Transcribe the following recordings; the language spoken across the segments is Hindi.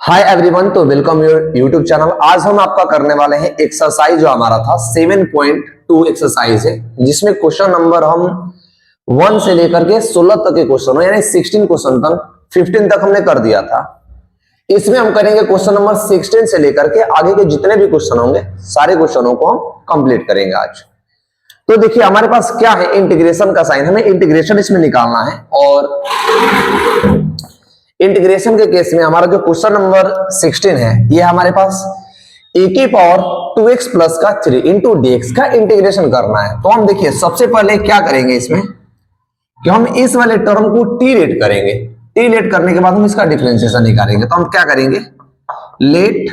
हाय एवरीवन, तो वेलकम योर यूट्यूब चैनल। आज हम आपका करने वाले हैं एक्सरसाइज जो हमारा था 7.2 एक्सरसाइज है, जिसमें क्वेश्चन नंबर हम 1 से लेकर के 16 तक के क्वेश्चन हो, यानी 16 क्वेश्चन तक 15 तक हमने कर दिया था। इसमें हम करेंगे क्वेश्चन नंबर 16 से लेकर के आगे के जितने भी क्वेश्चन होंगे सारे क्वेश्चनों को हम कंप्लीट करेंगे आज। तो देखिए हमारे पास क्या है, इंटीग्रेशन का साइन, हमें इंटीग्रेशन इसमें निकालना है। और इंटीग्रेशन के केस में हमारा जो क्वेश्चन नंबर 16 है, ये हमारे पास e की पावर 2x प्लस का 3 इंटू dx का इंटीग्रेशन करना है। तो हम देखिए सबसे पहले क्या करेंगे इसमें कि हम इस वाले टर्म को t लेट करेंगे। t लेट करने के बाद हम इसका डिफरेंशिएशन निकालेंगे। तो हम क्या करेंगे, लेट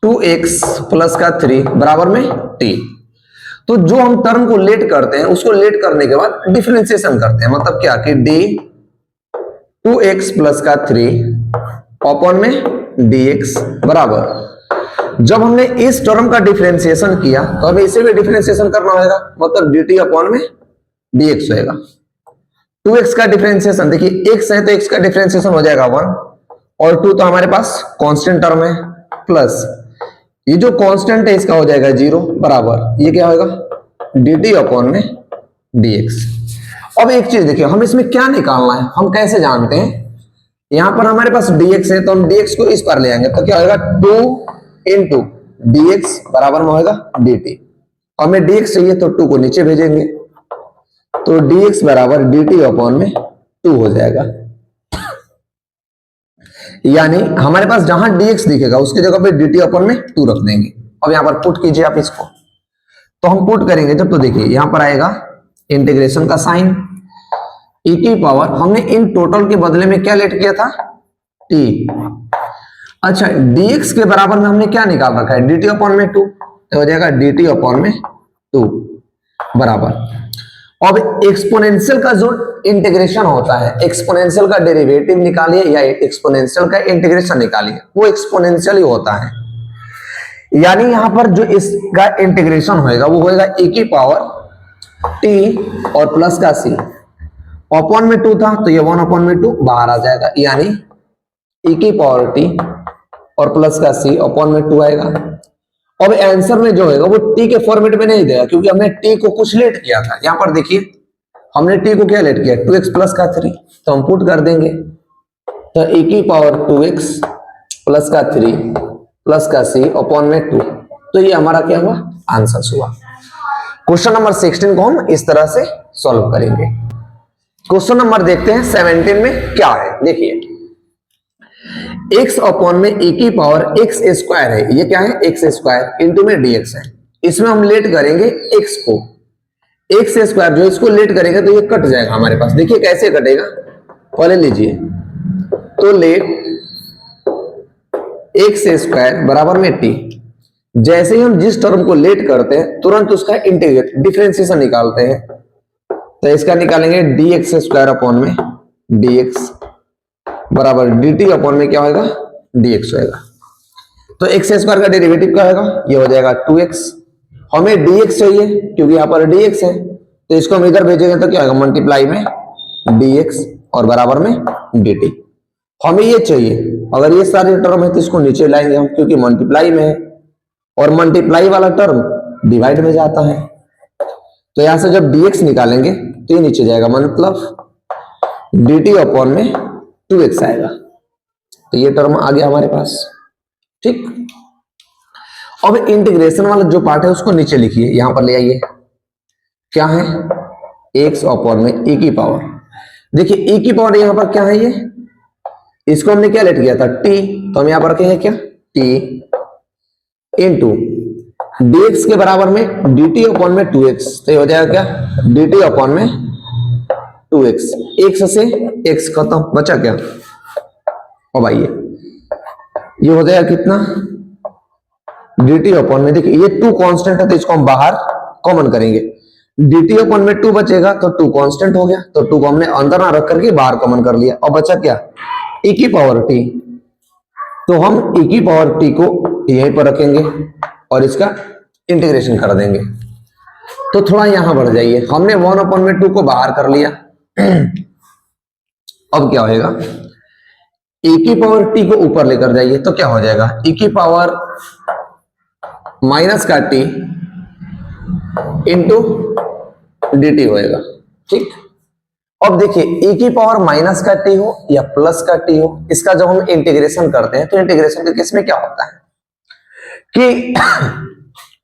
2x प्लस का 3 बराबर में t। तो जो हम टर्म को लेट करते हैं उसको लेट करने के बाद डिफरेंशिएशन करते हैं। मतलब क्या कि d 2x प्लस का 3 अपॉन में dx बराबर, जब हमने इस टर्म का डिफरेंशिएशन किया तो हमें इसे भी डिफरेंशिएशन करना होगा, मतलब dt अपॉन में dx होएगा। 2x का डिफरेंशिएशन देखिए x है तो x का डिफरेंशिएशन हो जाएगा 1 और 2 तो हमारे पास कांस्टेंट टर्म है, प्लस ये जो कांस्टेंट है इसका हो जाएगा 0 बराबर, ये क्या होगा dt अपॉन में dx। अब एक चीज देखिए, हम इसमें क्या निकालना है, हम कैसे जानते हैं। यहां पर हमारे पास dx है तो हम dx को इस पर ले आएंगे, तो क्या होगा 2 इंटू dx बराबर में होगा dt। हमें dx चाहिए तो 2 को नीचे भेजेंगे, तो dx बराबर dt अपॉन में 2 हो जाएगा। यानी हमारे पास जहां dx दिखेगा उसकी जगह पे dt अपॉन में 2 रख देंगे। अब यहां पर पुट कीजिए आप इसको, तो हम पुट करेंगे जब, तो देखिए यहां पर आएगा इंटीग्रेशन का साइन e की पावर, हमने इन टोटल के बदले में क्या लेट किया था t। अच्छा, dx के बराबर में हमने क्या निकाल रखा है dt अपॉन में 2, तो हो जाएगा dt अपॉन में 2 बराबर। अब एक्सपोनेंशियल का जो इंटीग्रेशन होता है, एक्सपोनेंशियल का डेरिवेटिव निकालिए या एक्सपोनेंशियल का इंटीग्रेशन निकालिए, वो एक्सपोनेंशियल ही होता है। यानी यहां पर जो इसका इंटीग्रेशन होएगा वो होएगा e की पावर t और प्लस का c, अपॉन में 2 था तो ये 1 अपॉन में 2 बाहर आ जाएगा, यानी e की पावर t और प्लस का c अपॉन में 2 आएगा। अब आंसर में जो होगा वो t के फॉर्मेट में नहीं देगा, क्योंकि हमने t को कुछ लेट किया था। यहां पर देखिए हमने t को क्या लेट किया 2x प्लस का 3, तो हम पुट कर देंगे, तो e की पावर 2x प्लस का 3 प्लस का c अपॉन में 2, तो ये हमारा क्या हुआ आंसर हुआ। क्वेश्चन नंबर 16 को हम इस तरह से सॉल्व करेंगे। क्वेश्चन नंबर देखते हैं 17 में क्या है। देखिए x अपॉन में e की पावर x स्क्वायर है, ये क्या है x स्क्वायर इंटू में dx है। इसमें हम लेट करेंगे x को, x स्क्वायर जो इसको लेट करेंगे तो ये कट जाएगा हमारे पास। देखिए कैसे कटेगा, पहले लीजिए, तो लेट x स्क्वायर बराबर में t। जैसे ही हम जिस टर्म को लेट करते हैं तुरंत उसका इंटीग्रेट डिफरेंशिएशन निकालते हैं, तो इसका निकालेंगे dx स्क्वायर अपॉन में dx बराबर dt अपॉन में क्या होगा dx होगा। तो x स्क्वायर का डेरिवेटिव क्या होगा, ये हो जाएगा 2x। हमें dx चाहिए क्योंकि यहाँ पर dx है, तो इसको हम इधर भेजेंगे तो क्या होगा मल्टीप्लाई में dx और बराबर में dt। हमें ये चाहिए, अगर ये सारे टर्म है तो इसको नीचे लाएंगे हम, क्योंकि मल्टीप्लाई में है और मल्टीप्लाई वाला टर्म डिवाइड में जाता है। तो यहां से जब dx निकालेंगे तो ये नीचे जाएगा, मतलब dt अपॉन में 2x आएगा। तो ये टर्म आ गया हमारे पास, ठीक। अब इंटीग्रेशन वाला जो पार्ट है उसको नीचे लिखिए, यहां पर ले आइए, क्या है x अपॉन में e की पावर। देखिए e की पावर यहां पर क्या है, ये इसको हमने क्या लेट किया था t, तो हम यहां पर रखेंगे क्या t इंटू dx के बराबर में dt अपॉन में 2x, तो ये हो जाएगा क्या dt अपॉन में 2x। x से x खत्म, बचा क्या, अब आइए ये हो जाएगा कितना dt अपॉन में, देखिए ये 2 कांस्टेंट है तो इसको हम बाहर कॉमन करेंगे, dt अपॉन में 2 बचेगा तो 2 कांस्टेंट हो गया, तो 2 को हमने अंदर ना रख करके बाहर कॉमन कर लिया। अब बचा क्या e की पावर t, तो हम e की पावर t को यहीं पर रखेंगे और इसका इंटीग्रेशन कर देंगे, तो थोड़ा यहां बढ़ जाइए, हमने 1 अपॉन में 2 को बाहर कर लिया। अब क्या होएगा e की पावर t को ऊपर लेकर जाइए तो क्या हो जाएगा, e की पावर माइनस का t इंटू dt होएगा। ठीक, अब देखिए e की पावर माइनस का t हो या प्लस का t हो, इसका जब हम इंटीग्रेशन करते हैं तो इंटीग्रेशन के केस में क्या होता है कि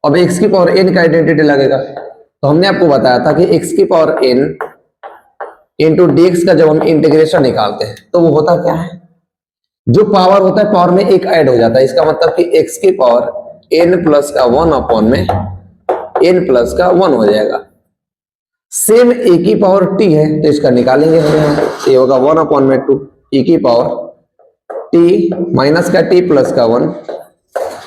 अब x की पावर n का आइडेंटिटी लगेगा। तो हमने आपको बताया था कि x की पावर n इंटू dx का जब हम इंटीग्रेशन निकालते हैं तो वो होता क्या है, जो पावर होता है पावर में एक ऐड हो जाता है। इसका मतलब कि x की पावर n प्लस का 1 अपॉन में n प्लस का 1 हो जाएगा। सेम a की पावर t है तो इसका निकालेंगे हम यहाँ, ये होगा 1 अपॉन में 2 e की पावर t माइनस का t प्लस का 1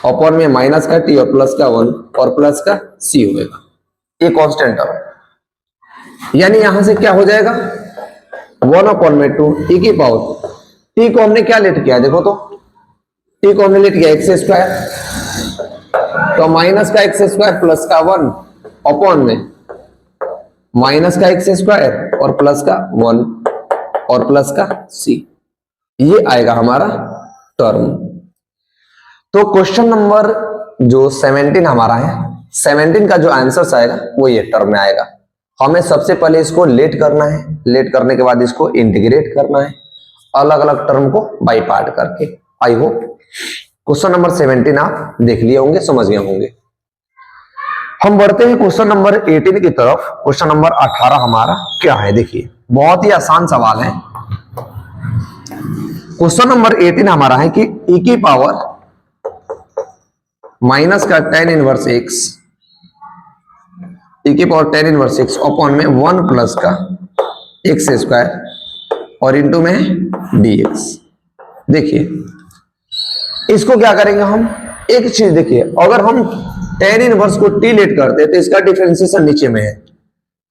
अपॉन में माइनस का t और प्लस का 1 और प्लस का c होगा, ये कांस्टेंट टर्म। यानी यहां से क्या हो जाएगा 1 अपॉन में 2 e की पावर t को हमने क्या लेट किया, देखो तो t को हमने लेट किया एक्स स्क्वायर, तो माइनस का एक्स स्क्वायर प्लस का 1 अपॉन में माइनस का एक्स स्क्वायर और प्लस का 1 और प्लस का c, ये आएगा हमारा टर्म। तो क्वेश्चन नंबर जो 17 हमारा है, 17 का जो आंसर आएगा वो ये टर्म में आएगा। हमें सबसे पहले इसको लेट करना है, लेट करने के बाद इसको इंटीग्रेट करना है अलग अलग टर्म को बाई पार्ट करके। आई होप क्वेश्चन नंबर 17 आप देख लिए होंगे, समझ गए होंगे। हम बढ़ते हैं क्वेश्चन नंबर 18 की तरफ। क्वेश्चन नंबर 18 हमारा क्या है, देखिए बहुत ही आसान सवाल है। क्वेश्चन नंबर 18 हमारा है कि e की पावर माइनस का tan इनवर्स x, e की power tan inverse x upon में 1 प्लस का एक्स स्क्वायर और इंटू में dx। देखिए इसको क्या करेंगे हम, एक चीज देखिए, अगर हम tan इनवर्स को t लेट करते हैं तो इसका डिफरेंशिएशन नीचे में है,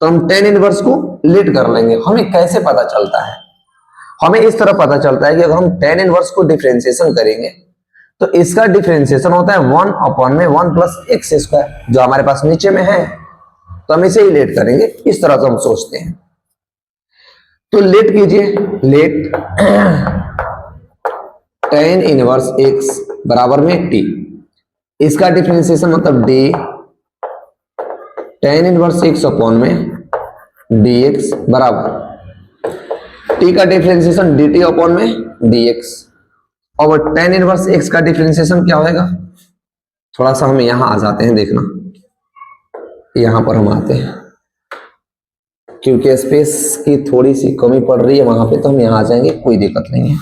तो हम tan इनवर्स को लेट कर लेंगे। हमें कैसे पता चलता है, हमें इस तरह पता चलता है कि अगर हम tan इनवर्स को डिफरेंशिएशन करेंगे तो इसका डिफरेंशिएशन होता है 1 अपॉन में 1 प्लस एक्स स्क्वायर, जो हमारे पास नीचे में है, तो हम इसे ही लेट करेंगे। इस तरह से हम सोचते हैं। तो लेट कीजिए, लेट tan इनवर्स x बराबर में t, इसका डिफरेंशिएशन मतलब d tan inverse x upon में dx बराबर t का डिफरेंशिएशन dt अपॉन में dx। और tan इनवर्स x का डिफरेंशिएशन क्या होगा, थोड़ा सा हम यहां आ जाते हैं, देखना यहां पर हम आते हैं क्योंकि स्पेस की थोड़ी सी कमी पड़ रही है वहां पे, तो हम यहां आ जाएंगे, कोई दिक्कत नहीं है।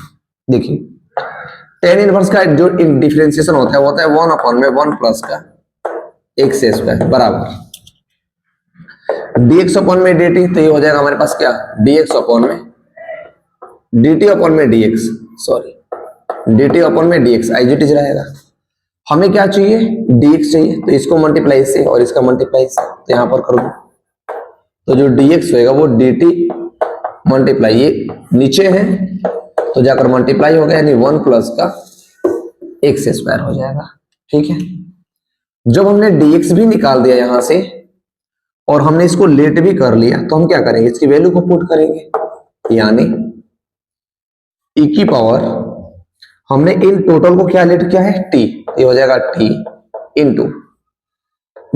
देखिए tan इनवर्स का जो डिफरेंशिएशन होता है वो होता है 1 अपॉन में 1 प्लस का एक्स स्क्वायर बराबर dx अपॉन में dt। तो ये हो जाएगा हमारे पास क्या, dx अपॉन में dt अपॉन में dx, सॉरी dt अपॉन में dx एज इट इज रहेगा। हमें क्या चाहिए, dx चाहिए, तो इसको मल्टीप्लाई से और इसका मल्टीप्लाई से, तो यहां पर कर दो, तो जो dx होएगा वो dt मल्टीप्लाई, ये नीचे है तो जाकर मल्टीप्लाई हो गया, यानी 1 प्लस का एक्स स्क्वायर हो जाएगा। ठीक है, जब हमने dx भी निकाल दिया यहां से और हमने इसको लेट भी कर लिया, तो हम क्या करेंगे, इसकी वैल्यू को पुट करेंगे, यानी e की पावर हमने इन टोटल को क्या लेट किया है t, ये हो जाएगा t इंटू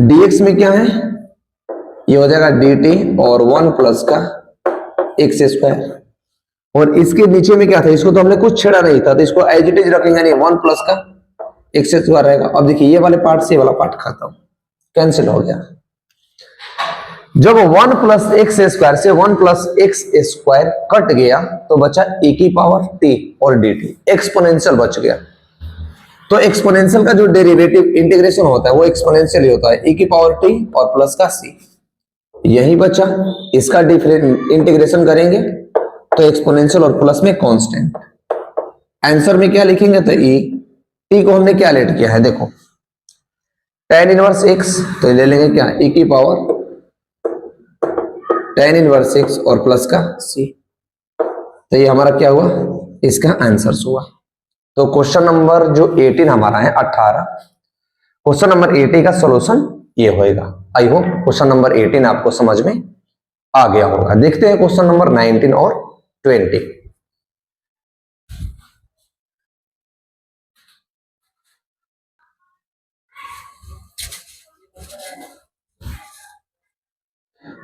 dx में क्या है, ये हो जाएगा dt और 1 प्लस का एक्स स्क्वायर, और इसके नीचे में क्या था, इसको तो हमने कुछ छेड़ा नहीं था, तो इसको एज इट इज रखेंगे, यानी 1 प्लस का एक्स स्क्वायर रहेगा। अब देखिए ये वाले पार्ट से ये वाला पार्ट खत्म, कैंसिल हो गया। जब 1 प्लस एक्स स्क्वायर से 1 प्लस एक्स स्क्वायर कट गया तो बचा e की पावर t और dt, एक्सपोनेंशियल बच गया। तो एक्सपोनेंशियल का जो डेरिवेटिव इंटीग्रेशन होता है वो एक्सपोनेंशियल ही होता है, e की पावर t और प्लस का c, यही बचा। इसका डिफरेंट इंटीग्रेशन करेंगे तो एक्सपोनेंशियल और प्लस में कांस्टेंट। आंसर में क्या लिखेंगे, तो e, t को हमने क्या लेट किया है, देखो tan इनवर्स x, तो ले लेंगे क्या, e की पावर tan इनवर्स x और प्लस का c, तो ये हमारा क्या हुआ, इसका आंसर हुआ। तो क्वेश्चन नंबर जो 18 हमारा है 18, क्वेश्चन नंबर 18 का सॉल्यूशन ये होएगा। आई होप क्वेश्चन नंबर 18 आपको समझ में आ गया होगा। देखते हैं क्वेश्चन नंबर 19 और 20।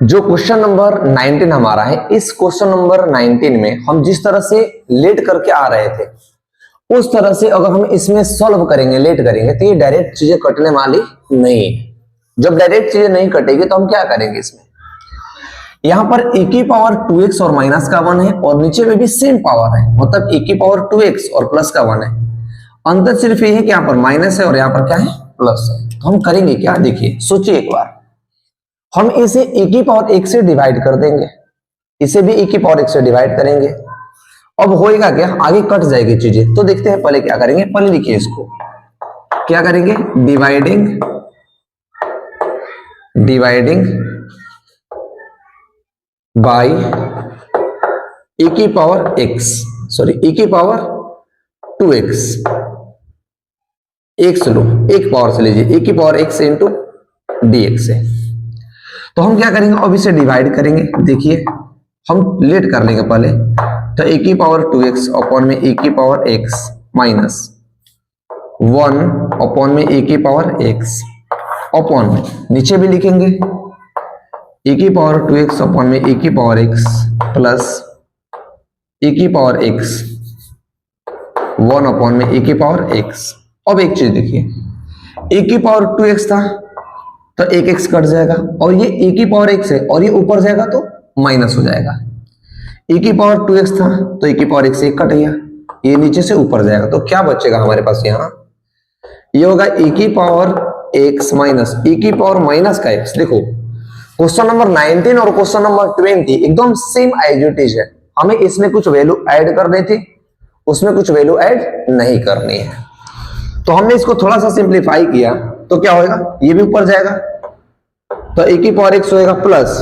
जो क्वेश्चन नंबर 19 हमारा है, इस क्वेश्चन नंबर 19 में हम जिस तरह से लेट करके आ रहे थे उस तरह से अगर हम इसमें सॉल्व करेंगे, लेट करेंगे, तो ये डायरेक्ट चीजें कटने वाली नहीं है। जब डायरेक्ट चीजें नहीं कटेगी तो हम क्या करेंगे, इसमें यहां पर e की पावर 2x और माइनस का 1 है और नीचे में भी सेम पावर है, मतलब e की पावर 2x और प्लस का 1 है। अंतर सिर्फ ये है कि यहाँ पर माइनस है और यहाँ पर क्या है, प्लस है। तो हम करेंगे क्या, देखिए सोचिए एक बार, हम इसे e की पावर 1 से डिवाइड कर देंगे, इसे भी e की पावर 1 से डिवाइड करेंगे। अब होएगा क्या, आगे कट जाएगी चीजें। तो देखते हैं पहले क्या करेंगे, पहले लिखिए इसको, क्या करेंगे, डिवाइडिंग बाय e की पावर x, सॉरी e की पावर 2x, एक लो, एक पावर से लीजिए, e की पावर x इंटू dx है। तो हम क्या करेंगे, अब इसे डिवाइड करेंगे। देखिए हम लेट कर लेंगे पहले, तो e की पावर 2x अपॉन में e की पावर x माइनस 1 अपॉन में e की पावर x अपॉन में नीचे भी लिखेंगे e की पावर 2x अपॉन में e की पावर x प्लस e की पावर x 1 अपॉन में e की पावर x। अब एक चीज देखिए, e की पावर 2x था तो एक x कट जाएगा और ये e की पावर x है और ये ऊपर जाएगा तो माइनस हो जाएगा। e की पावर 2x था तो e की पावर x से कट गया, ये नीचे से ऊपर जाएगा तो क्या बचेगा हमारे पास, यहाँ ये होगा e की पावर x माइनस e की पावर माइनस का x। देखो क्वेश्चन नंबर 19 और क्वेश्चन नंबर 20 एकदम सेम एज इट इज है, हमें इसमें कुछ वैल्यू ऐड करनी थी, उसमें कुछ वैल्यू ऐड नहीं करनी है। तो हमने इसको थोड़ा सा सिंप्लीफाई किया तो क्या होगा, ये भी ऊपर जाएगा तो e की पावर x होएगा प्लस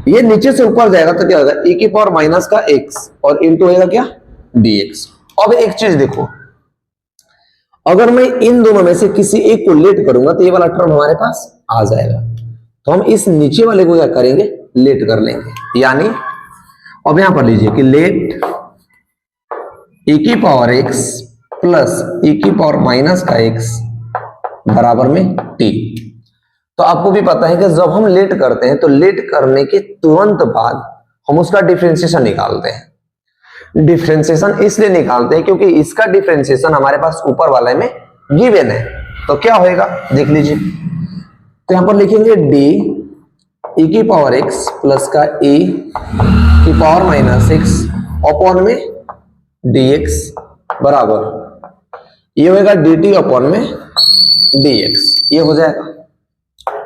ये नीचे से ऊपर जाएगा तो क्या होगा, e की पावर माइनस का x और इनटू होएगा क्या, dx। अब एक चीज देखो, अगर मैं इन दोनों में से किसी एक को लेट करूंगा तो ये वाला टर्म हमारे पास आ जाएगा। तो हम इस नीचे वाले को क्या करेंगे, लेट कर लेंगे। यानी अब यहां पर लीजिए कि लेट e की पावर x प्लस e की पावर माइनस का x बराबर में t। तो आपको भी पता है कि जब हम लेट करते हैं तो लेट करने के तुरंत बाद हम उसका डिफरेंशिएशन निकालते हैं। डिफरेंशिएशन इसलिए निकालते हैं क्योंकि इसका डिफरेंशिएशन हमारे पास ऊपर वाले में गिवन है। तो क्या होएगा देख लीजिए, तो यहां पर लिखेंगे d e की पावर x प्लस का e की पावर माइनस x अपॉन में dx बराबर ये होएगा dt अपॉन में dx। ये हो जाएगा,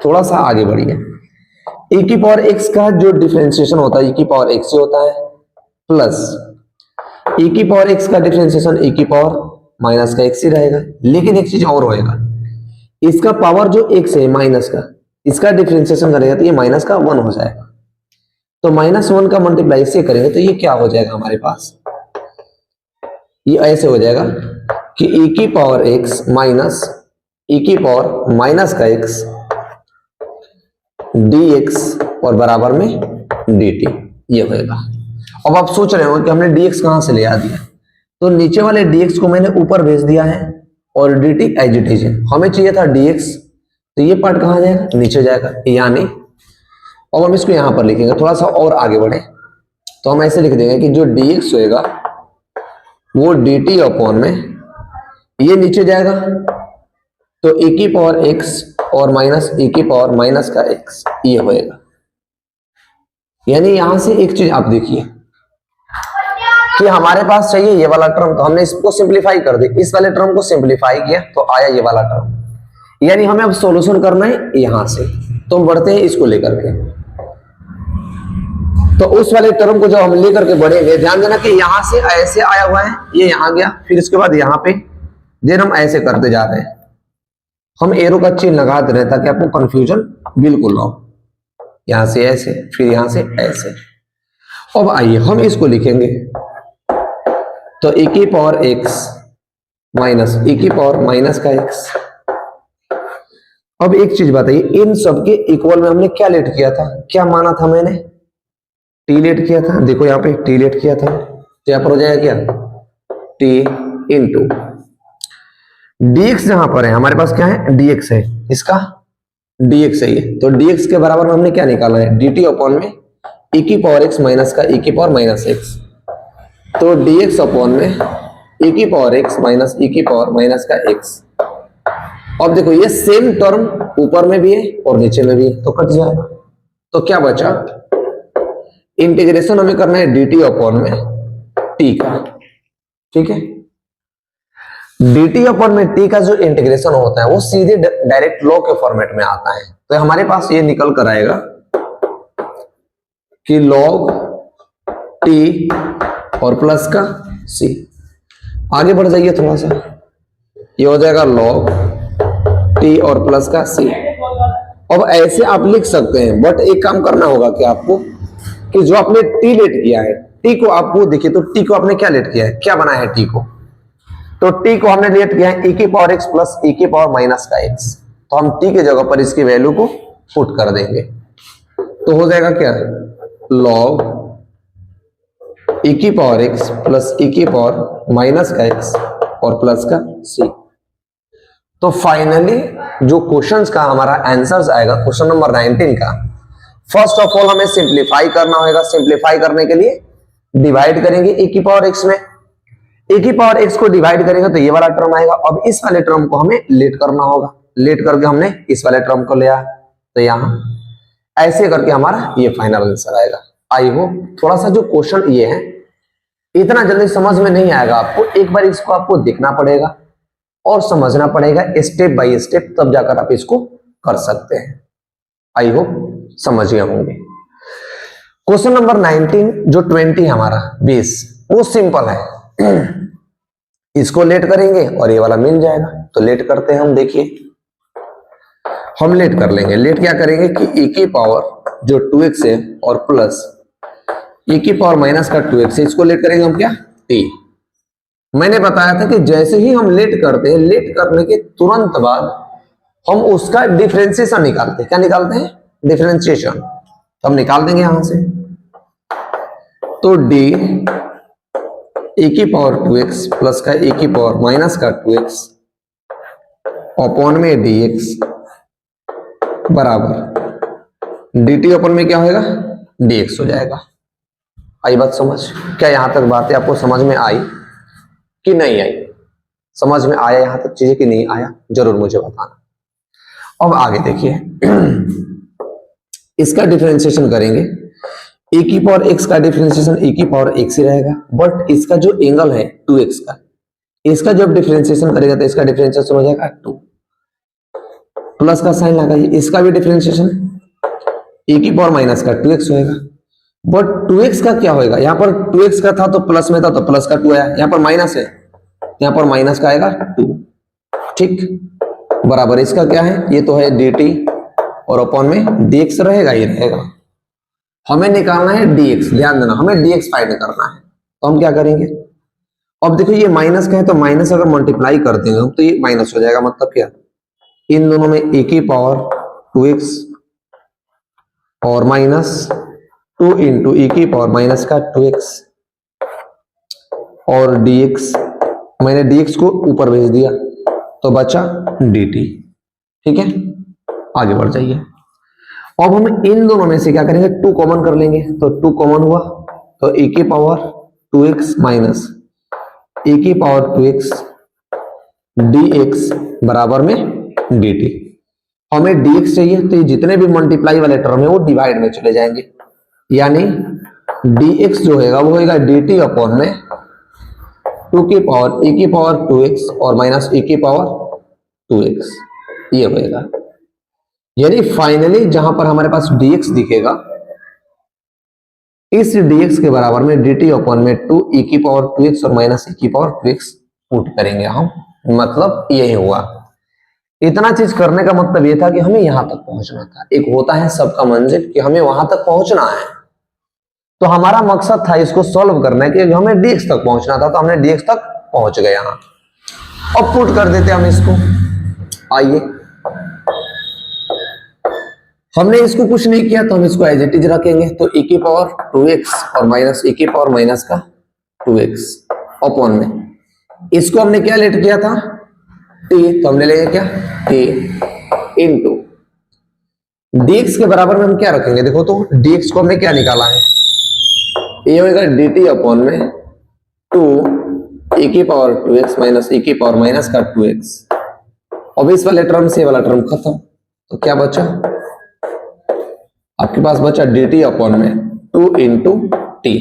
थोड़ा सा आगे बढ़िए, e की पावर x का जो डिफरेंशिएशन होता है e की पावर x से होता है प्लस e की पावर x का डिफरेंशिएशन e की पावर माइनस का x ही रहेगा। लेकिन एक चीज और होएगा, इसका पावर जो x है माइनस का, इसका डिफरेंशिएशन करेगा तो ये माइनस का 1 हो जाएगा। तो -1 का मल्टीप्लाई से करेंगे तो ये क्या हो जाएगा हमारे पास, ये ऐसे हो जाएगा कि e की पावर x माइनस e की पावर माइनस का x dx और बराबर में dt ये होएगा। अब आप सोच रहे हो कि हमने dx कहां से ले आ दिया, तो नीचे वाले dx को मैंने ऊपर भेज दिया है और dt एज इट इज है। हमें चाहिए था dx, तो ये पार्ट कहां जाएगा, नीचे जाएगा। यानी अब हम इसको यहां पर लिखेंगे, थोड़ा सा और आगे बढ़े तो हम ऐसे लिख देंगे कि जो dx होएगा वो dt अपॉन में ये नीचे जाएगा तो e की पावर x और माइनस e की पावर माइनस का x ये होएगा। यानी यहां से एक चीज आप देखिए कि हमारे पास चाहिए ये वाला टर्म, तो हमने इसको सिंपलीफाई कर दिया, इस वाले टर्म को सिंपलीफाई किया तो आया ये वाला टर्म। यानी हमें अब सॉल्यूशन करना है यहां से, तो हम बढ़ते हैं इसको लेकर के। तो उस वाले टर्म को जब हम लेकर के बढ़ेंगे, ध्यान देना कि यहां से ऐसे आया हुआ है, ये यहां गया, फिर इसके बाद यहां पे, देन हम ऐसे करते जा रहे हैं। हम एरो का चिन्ह लगा दे रहे हैं ताकि आपको कंफ्यूजन बिल्कुल ना हो। यहां से ऐसे, फिर यहां से ऐसे। अब आइए हम इसको लिखेंगे, तो e की पावर x माइनस e की पावर माइनस का x। अब एक चीज बताइए, इन सबके इक्वल में हमने क्या लेट किया था, क्या माना था मैंने, t लेट किया था। देखो यहाँ पे t लेट किया था, तो यहाँ पर हो जाएगा क्या, t इंटू dx जहां पर है हमारे पास क्या है, dx है इसका dx है ये, तो dx के बराबर में हमने क्या निकाला है, dt अपॉन में e की पावर x माइनस का e की पावर माइनस x, तो dx अपॉन में e की पावर x माइनस e की पावर माइनस का x। अब देखो ये सेम टर्म ऊपर में भी है और नीचे में भी है, तो कट जाएगा, तो क्या बचा, इंटीग्रेशन हमें करना है dt अपॉन में t का, ठीक है। dt अपॉन में t का जो इंटीग्रेशन होता है वो सीधे डायरेक्ट लॉग के फॉर्मेट में आता है, तो हमारे पास ये निकल कर आएगा कि log t और प्लस का c। आगे बढ़ जाइए थोड़ा सा, ये हो जाएगा log t और प्लस का c। अब ऐसे आप लिख सकते हैं, बट एक काम करना होगा कि आपको, कि जो आपने t लेट किया है, t को आपको देखिए, तो t को आपने क्या लेट किया है, क्या बनाया है t को, तो t को हमने लेट किया है e की पावर x प्लस e की पावर माइनस का x, तो हम t की जगह पर इसकी वैल्यू को पुट कर देंगे, तो हो जाएगा क्या, log e की पावर x प्लस e की पावर माइनस का x और प्लस का c। तो फाइनली जो क्वेश्चंस का हमारा आंसर्स आएगा क्वेश्चन नंबर 19 का, फर्स्ट ऑफ ऑल हमें सिंप्लीफाई करना होगा। सिंप्लीफाई करने के लिए डिवाइड करेंगे e की पावर x में, e की पावर x को डिवाइड करेंगे तो ये वाला टर्म आएगा। अब इस वाले टर्म को हमें लेट करना होगा, लेट करके हमने इस वाले टर्म को लिया, तो यहां ऐसे करके हमारा ये फाइनल आंसर आएगा। आई होप थोड़ा सा जो क्वेश्चन ये है इतना जल्दी समझ में नहीं आएगा आपको, एक बार इसको आपको देखना पड़ेगा और समझना पड़ेगा स्टेप बाय स्टेप, तब जाकर आप इसको कर सकते हैं। आई होप समझ गए होंगे। क्वेश्चन नंबर 19 जो 20 हमारा 20 वो सिंपल है, इसको लेट करेंगे और ये वाला मिल जाएगा, तो लेट करते हैं हम। देखिए हम लेट कर लेंगे, लेट क्या करेंगे कि e की पावर जो 2x है और प्लस e की पावर माइनस का 2x है, इसको लेट करेंगे हम क्या, t। मैंने बताया था कि जैसे ही हम लेट करते हैं, लेट करने के तुरंत बाद हम उसका डिफरेंशिएशन निकालते हैं। क्या निकालते हैं, डिफरेंशिएशन, तो हम निकाल देंगे यहां से, तो d e की पावर 2x प्लस का e की पावर माइनस का 2x अपॉन में dx बराबर dt अपॉन में क्या होगा, dx हो जाएगा। आई बात समझ, क्या यहां तक बातें आपको समझ में आई कि नहीं आई, समझ में आया यहां तक चीजें कि नहीं आया, जरूर मुझे बताना। अब आगे देखिए इसका डिफरेंशिएशन करेंगे, e की पावर x का डिफरेंशिएशन e की पावर x ही रहेगा, बट इसका जो एंगल है 2x का, इसका जब डिफरेंशिएशन करेगा तो इसका डिफरेंशिएशन हो जाएगा 2, प्लस का साइन लगाइए, इसका भी डिफरेंशिएशन e की पावर माइनस का 2x होएगा, बट 2x का क्या होएगा, यहाँ पर 2x का था तो प्लस में था तो प्लस का 2 आया, यहाँ पर माइनस है, यहाँ पर माइनस का आएगा 2, ठीक, बराबर इसका क्या है, ये तो है dt और अपॉन में dx रहेगा ही रहेगा। हमें निकालना है dx, ध्यान देना हमें dx फाइंड करना है, तो हम क्या करेंगे, अब देखो ये माइनस का है तो माइनस अगर मल्टीप्लाई कर देंगे तो ये माइनस हो जाएगा, मतलब क्या, इन दोनों में e की पावर 2x और माइनस 2 इंटू e की पावर माइनस का 2x और dx, मैंने dx को ऊपर भेज दिया तो बचा dt, ठीक है। आगे बढ़ जाइए, अब हम इन दोनों में से क्या करेंगे, 2 कॉमन कर लेंगे, तो 2 कॉमन हुआ तो e की पावर 2x माइनस e की पावर 2x dx बराबर में dt। हमें dx चाहिए तो ये जितने भी मल्टीप्लाई वाले टर्म है वो डिवाइड में चले जाएंगे, यानी dx जो होगा वो होगा dt अपॉन में 2 की पावर e की पावर 2x और माइनस e की पावर 2x, ये होगा। यानी फाइनली जहां पर हमारे पास dx दिखेगा, इस dx के बराबर में dt अपॉन में 2 e की पावर 2x और माइनस e की पावर 2x पुट करेंगे हम, मतलब यही हुआ। इतना चीज करने का मतलब ये था कि हमें यहां तक पहुंचना था, एक होता है सबका मंजिल कि हमें वहां तक पहुंचना है, तो हमारा मकसद था इसको सॉल्व करना कि हमें dx तक पहुंचना था, तो हमने dx तक पहुंच गए यहां। अब पुट कर देते हम इसको, आइए हमने इसको कुछ नहीं किया तो हम इसको एज इट इज रखेंगे, तो e की पावर 2x और माइनस e की पावर माइनस का 2x अपॉन में, इसको हमने क्या लेट किया था t, तो हमने लेंगे क्या a इंटू dx के बराबर में हम क्या रखेंगे, देखो तो dx को हमने क्या निकाला है, ये होगा dt अपॉन में 2 e की पावर 2x माइनस e की पावर माइनस का 2x। अब इस वाले टर्म से वाला टर्म खत्म, तो क्या बचा आपके पास, बचा dt अपॉन में 2 इंटू टी।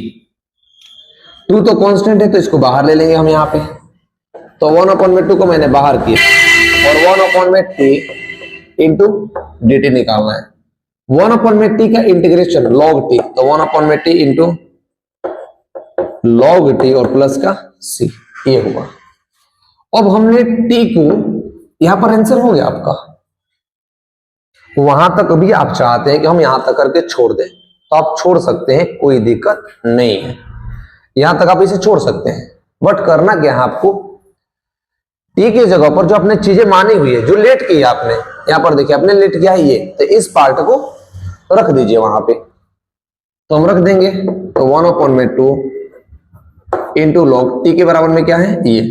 2 तो कांस्टेंट है तो इसको बाहर ले लेंगे हम यहाँ पे, तो 1 अपॉन में 2 को मैंने बाहर किया और 1 अपॉन में t इंटू डी टी निकालना है। 1 अपॉन में t का इंटीग्रेशन log t, तो 1 अपॉन में t इंटू log t और प्लस का c, ये हुआ। अब हमने t को यहां पर आंसर हो गया आपका, वहां तक अभी आप चाहते हैं कि हम यहां तक करके छोड़ दें तो आप छोड़ सकते हैं, कोई दिक्कत नहीं है, यहां तक आप इसे छोड़ सकते हैं। बट करना क्या है आपको, टी की जगह पर जो आपने चीजें मानी हुई है, जो लेट की है आपने, यहां पर देखिए आपने लेट किया है ये, तो इस पार्ट को रख दीजिए वहां पे, तो हम रख देंगे। तो 1 अपॉन में 2 इंटू लॉग टी के बराबर में क्या है, ये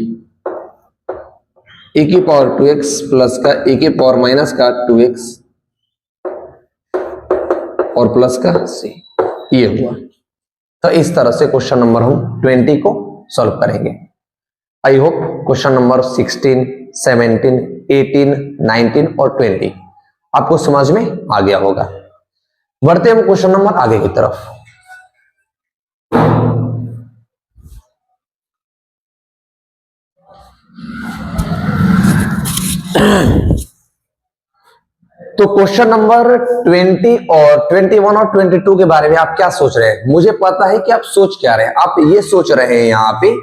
e की पावर 2x प्लस का e की पावर माइनस का 2x और प्लस का c, ये हुआ। तो इस तरह से क्वेश्चन नंबर हम 20 को सॉल्व करेंगे। आई होप क्वेश्चन नंबर 16, 17, 18, 19 और 20 आपको समझ में आ गया होगा। बढ़ते हम क्वेश्चन नंबर आगे की तरफ। तो क्वेश्चन नंबर 20 और 21 और 22 के बारे में आप क्या सोच रहे हैं, मुझे पता है कि आप सोच क्या रहे हैं। आप ये सोच रहे हैं यहाँ पे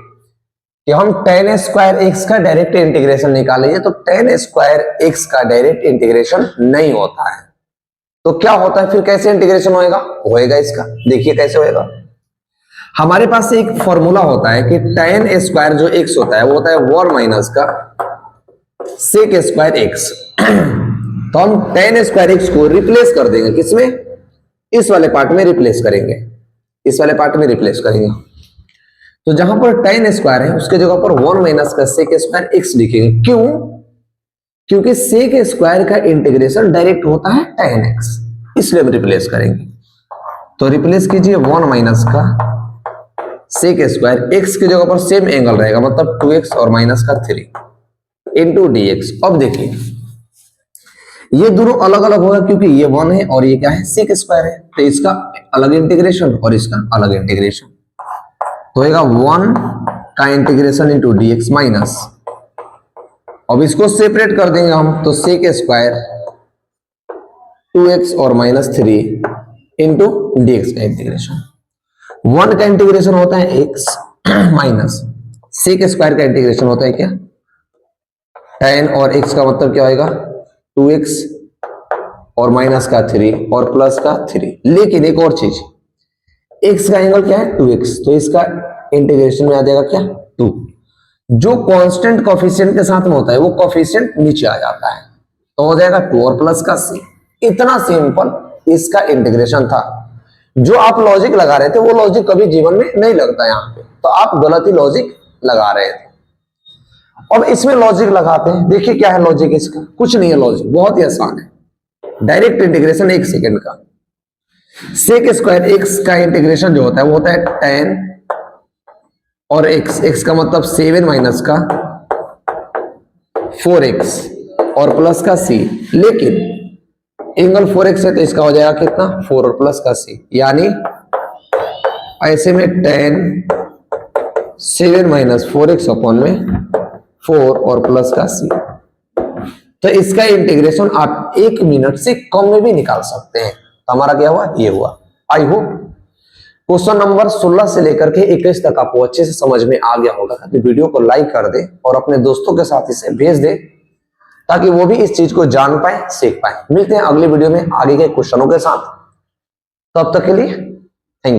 कि हम tan स्क्वायर x का डायरेक्ट इंटीग्रेशन निकालेंगे, तो tan स्क्वायर x का डायरेक्ट इंटीग्रेशन नहीं होता है, तो क्या होता है फिर, कैसे इंटीग्रेशन होएगा इसका, देखिए कैसे होएगा। हमारे पास एक फॉर्मूला होता है कि tan स्क्वायर जो x होता है वो होता है 1 माइनस का sec स्क्वायर x। तो हम tan स्क्वायर x को रिप्लेस कर देंगे, किसमें, इस वाले पार्ट में रिप्लेस करेंगे, इस वाले पार्ट में रिप्लेस करेंगे। तो जहां पर tan स्क्वायर है उसके जगह पर 1 माइनस का sec स्क्वायर x लिखेंगे। क्यों, क्योंकि sec स्क्वायर का इंटीग्रेशन डायरेक्ट होता है tan x, इसलिए हम रिप्लेस करेंगे। तो रिप्लेस कीजिए 1 माइनस का sec स्क्वायर x की जगह पर सेम एंगल रहेगा, मतलब 2x और माइनस का 3 इंटू dx। अब देखिए ये दोनों अलग अलग होगा क्योंकि ये 1 है और ये क्या है, sec स्क्वायर है, तो इसका अलग इंटीग्रेशन और इसका अलग इंटीग्रेशन, तो होगा 1 का इंटीग्रेशन इंटू dx माइनस, अब इसको सेपरेट कर देंगे हम, तो sec स्क्वायर 2x और माइनस 3 इंटू dx का इंटीग्रेशन। 1 का इंटीग्रेशन होता है x माइनस sec स्क्वायर का इंटीग्रेशन होता है क्या, tan, और x का मतलब क्या होगा 2x और माइनस का 3 और प्लस का 3। लेकिन एक और चीज, x का एंगल क्या है 2x, तो इसका इंटीग्रेशन में आ जाएगा क्या 2। जो कांस्टेंट कोफिशिएंट के साथ में होता है वो कोफिशिएंट नीचे आ जाता है, तो हो जाएगा 2 और प्लस का c। इतना सिंपल इसका इंटीग्रेशन था। जो आप लॉजिक लगा रहे थे वो लॉजिक कभी जीवन में नहीं लगता यहाँ पे, तो आप गलत ही लॉजिक लगा रहे थे। अब इसमें लॉजिक लगाते हैं, देखिए क्या है लॉजिक इसका, कुछ नहीं है लॉजिक, बहुत ही आसान है। डायरेक्ट इंटीग्रेशन 1 सेकंड का, sec स्क्वायर x का इंटीग्रेशन जो होता है वो होता है tan और x का मतलब 7 माइनस का 4x और प्लस का c। लेकिन एंगल 4x है तो इसका हो जाएगा कितना 4 और प्लस का c, यानी ऐसे में tan 7 माइनस 4x अपॉन में 4 और प्लस का c। तो इसका इंटीग्रेशन आप 1 मिनट से कम में भी निकाल सकते हैं। तो हमारा क्या हुआ, ये हुआ। आई होप क्वेश्चन नंबर 16 से लेकर के 21 तक आपको अच्छे से समझ में आ गया होगा। तो वीडियो को लाइक कर दे और अपने दोस्तों के साथ इसे भेज दे ताकि वो भी इस चीज को जान पाए, सीख पाए। मिलते हैं अगली वीडियो में आगे के क्वेश्चनों के साथ, तब तक के लिए